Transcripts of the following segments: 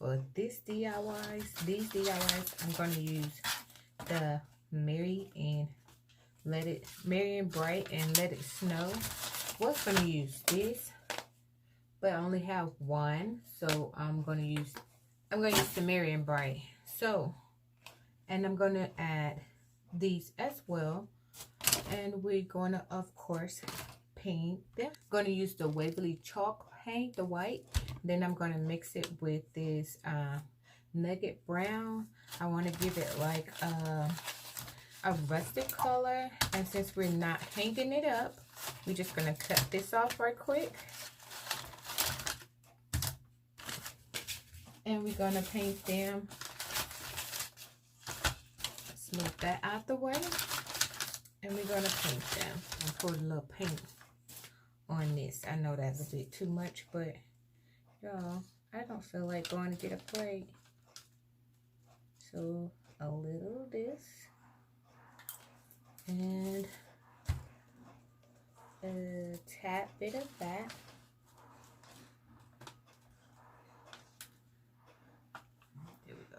for these DIYs, I'm going to use the Merry and Bright and Let It Snow. Was going to use this, but I only have one, so I'm going to use the Merry and Bright. So, and I'm going to add these as well, and we're going to, of course, paint them. I'm going to use the Waverly chalk paint, the white. Then I'm going to mix it with this nugget brown. I want to give it like a rustic color, and since we're not hanging it up, we're just going to cut this off right quick. And we're going to paint them. Smooth that out the way. And we're going to paint them. I'm putting a little paint on this. I know that's a bit too much, but y'all, I don't feel like going to get a plate. So a little of this. And a tad bit of that. There we go.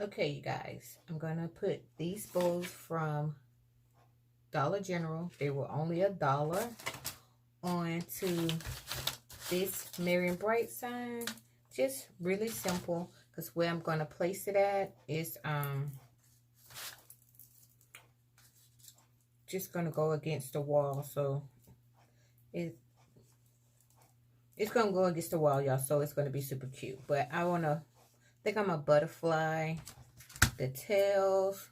Okay, you guys, I'm gonna put these bowls from Dollar General. They were only $1 onto this Merry and Bright sign. Just really simple, because where I'm gonna place it at is just gonna go against the wall. So it's gonna go against the wall, y'all. So it's gonna be super cute. But I think I'm a butterfly the tails.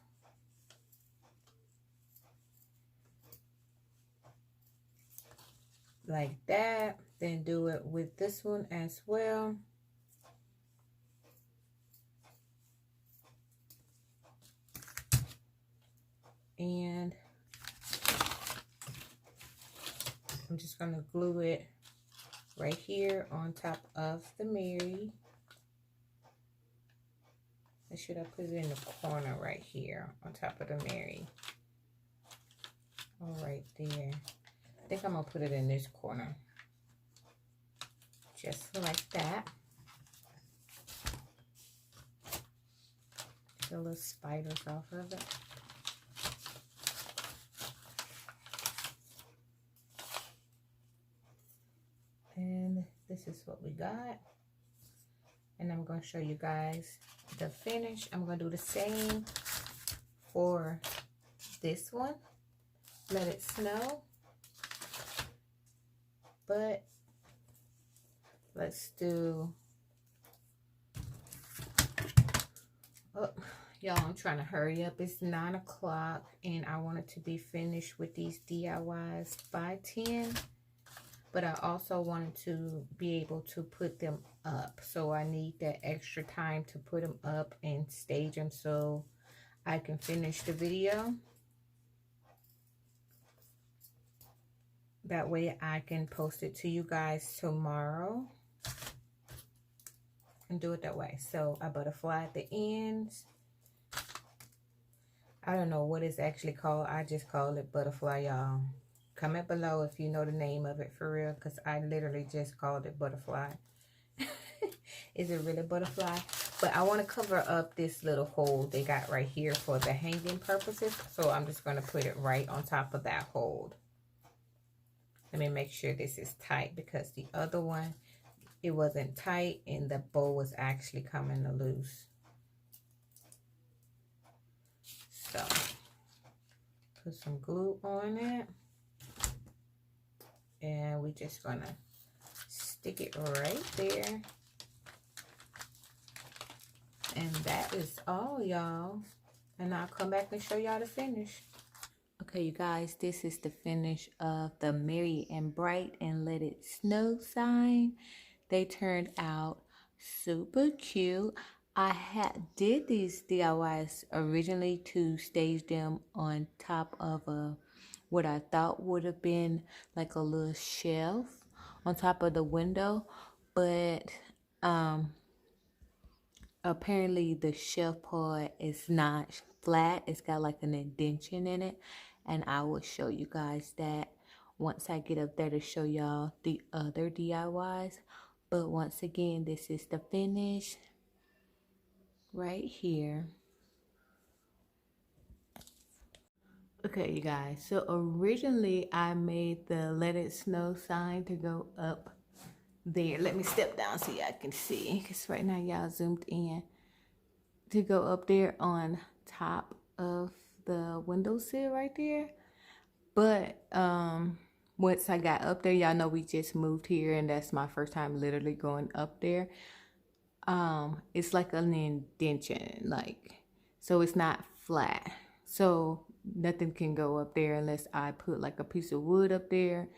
Like that. Then do it with this one as well. And I'm just going to glue it right here on top of the Merry. Or should I put it in the corner right here on top of the Merry? Oh, right there. I think I'm going to put it in this corner. Just like that. Get a little spiders off of it. And this is what we got. And I'm going to show you guys the finish. I'm going to do the same for this one. Let It Snow. But let's do... Oh, y'all, I'm trying to hurry up. It's 9 o'clock and I wanted to be finished with these DIYs by 10. But I also wanted to be able to put them up. So I need that extra time to put them up and stage them so I can finish the video. That way I can post it to you guys tomorrow. And do it that way. So a butterfly at the ends. I don't know what it's actually called. I just call it butterfly, y'all. Comment below if you know the name of it for real, because I literally just called it butterfly. Is it really butterfly? But I want to cover up this little hole they got right here for the hanging purposes. So I'm just going to put it right on top of that hole. Let me make sure this is tight, because the other one, it wasn't tight and the bow was actually coming loose. So put some glue on it. And we're just gonna stick it right there. And that is all, y'all. And I'll come back and show y'all the finish. Okay, you guys, this is the finish of the Merry and Bright and Let It Snow sign. They turned out super cute. I did these DIYs originally to stage them on top of what I thought would have been like a little shelf on top of the window, but apparently the shelf part is not flat. It's got like an indentation in it, and I will show you guys that once I get up there to show y'all the other DIYs. But once again, this is the finish right here. Okay, you guys, so originally I made the Let It Snow sign to go up there. Let me step down so y'all can see, because right now y'all zoomed in. To go up there on top of the windowsill right there. But once I got up there, y'all know we just moved here, and that's my first time literally going up there. It's like an indentation, like, so it's not flat. So nothing can go up there unless I put like a piece of wood up there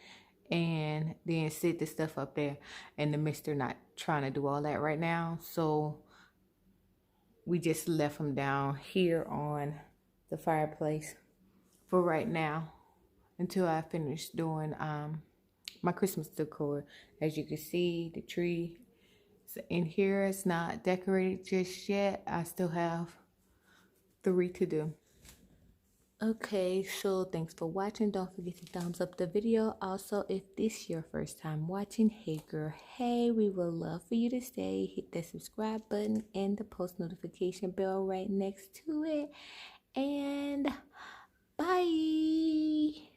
and then sit the stuff up there. And the mister not trying to do all that right now. So we just left them down here on the fireplace for right now until I finish doing my Christmas decor. As you can see, the tree in here is not decorated just yet. I still have 3 to do. Okay, so thanks for watching. Don't forget to thumbs up the video. Also, if this is your first time watching, hey girl, hey, we would love for you to stay. Hit that subscribe button and the post notification bell right next to it. And bye.